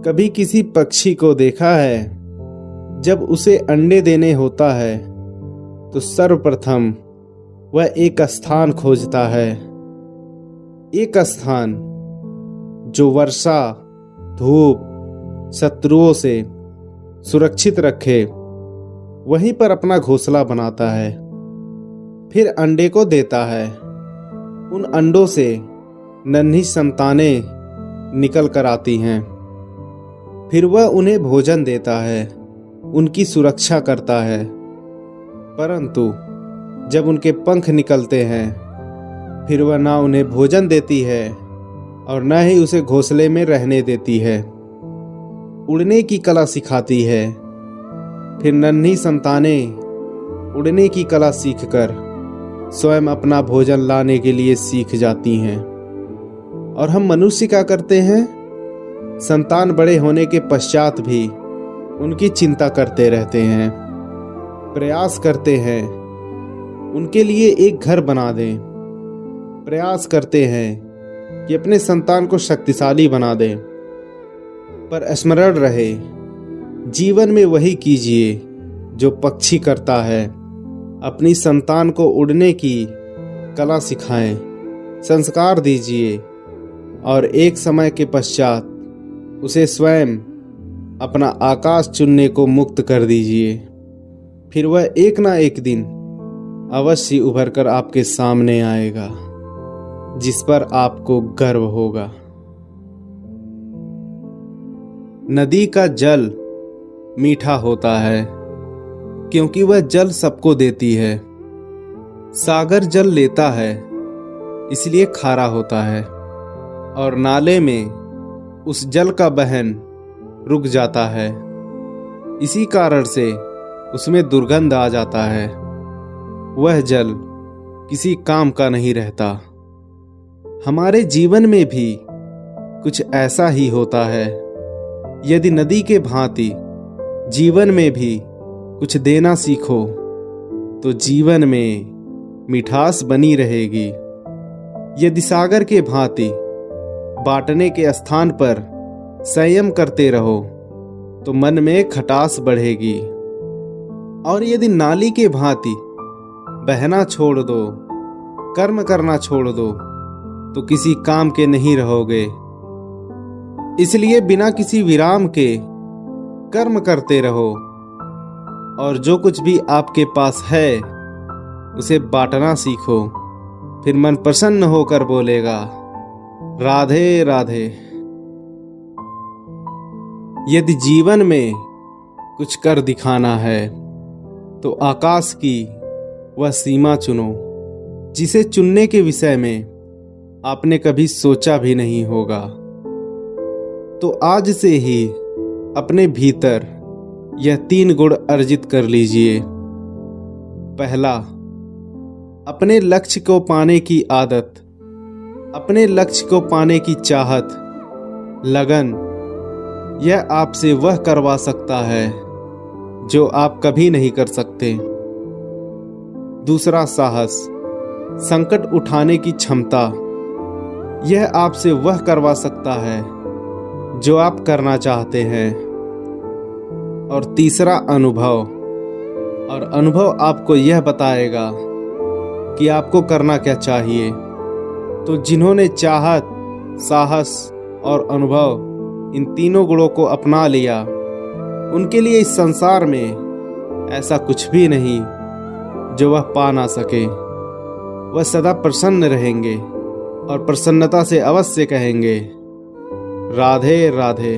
कभी किसी पक्षी को देखा है? जब उसे अंडे देने होता है तो सर्वप्रथम वह एक स्थान खोजता है। एक स्थान जो वर्षा, धूप, शत्रुओं से सुरक्षित रखे। वहीं पर अपना घोंसला बनाता है, फिर अंडे को देता है। उन अंडों से नन्ही संतानें निकल कर आती हैं। फिर वह उन्हें भोजन देता है, उनकी सुरक्षा करता है। परंतु जब उनके पंख निकलते हैं, फिर वह ना उन्हें भोजन देती है और न ही उसे घोंसले में रहने देती है। उड़ने की कला सिखाती है। फिर नन्ही संतानें उड़ने की कला सीखकर स्वयं अपना भोजन लाने के लिए सीख जाती हैं। और हम मनुष्य क्या करते हैं? संतान बड़े होने के पश्चात भी उनकी चिंता करते रहते हैं, प्रयास करते हैं उनके लिए एक घर बना दें, प्रयास करते हैं कि अपने संतान को शक्तिशाली बना दें। पर स्मरण रहे, जीवन में वही कीजिए जो पक्षी करता है। अपनी संतान को उड़ने की कला सिखाएं, संस्कार दीजिए और एक समय के पश्चात उसे स्वयं अपना आकाश चुनने को मुक्त कर दीजिए। फिर वह एक ना एक दिन अवश्य उभर कर आपके सामने आएगा, जिस पर आपको गर्व होगा। नदी का जल मीठा होता है क्योंकि वह जल सबको देती है। सागर जल लेता है इसलिए खारा होता है और नाले में उस जल का बहन रुक जाता है। इसी कारण से उसमें दुर्गंध आ जाता है। वह जल किसी काम का नहीं रहता। हमारे जीवन में भी कुछ ऐसा ही होता है। यदि नदी के भांति जीवन में भी कुछ देना सीखो तो जीवन में मिठास बनी रहेगी। यदि सागर के भांति बांटने के स्थान पर संयम करते रहो तो मन में खटास बढ़ेगी। और यदि नाली के भांति बहना छोड़ दो, कर्म करना छोड़ दो तो किसी काम के नहीं रहोगे। इसलिए बिना किसी विराम के कर्म करते रहो और जो कुछ भी आपके पास है उसे बांटना सीखो। फिर मन प्रसन्न होकर बोलेगा, राधे राधे। यदि जीवन में कुछ कर दिखाना है तो आकाश की वह सीमा चुनो जिसे चुनने के विषय में आपने कभी सोचा भी नहीं होगा। तो आज से ही अपने भीतर यह 3 गुण अर्जित कर लीजिए। पहला, अपने लक्ष्य को पाने की आदत, अपने लक्ष्य को पाने की चाहत, लगन। यह आपसे वह करवा सकता है जो आप कभी नहीं कर सकते। दूसरा, साहस, संकट उठाने की क्षमता। यह आपसे वह करवा सकता है जो आप करना चाहते हैं। और तीसरा, अनुभव। और अनुभव आपको यह बताएगा कि आपको करना क्या चाहिए। तो जिन्होंने चाहत, साहस और अनुभव इन तीनों गुणों को अपना लिया, उनके लिए इस संसार में ऐसा कुछ भी नहीं जो वह पा ना सके। वह सदा प्रसन्न रहेंगे और प्रसन्नता से अवश्य कहेंगे, राधे राधे।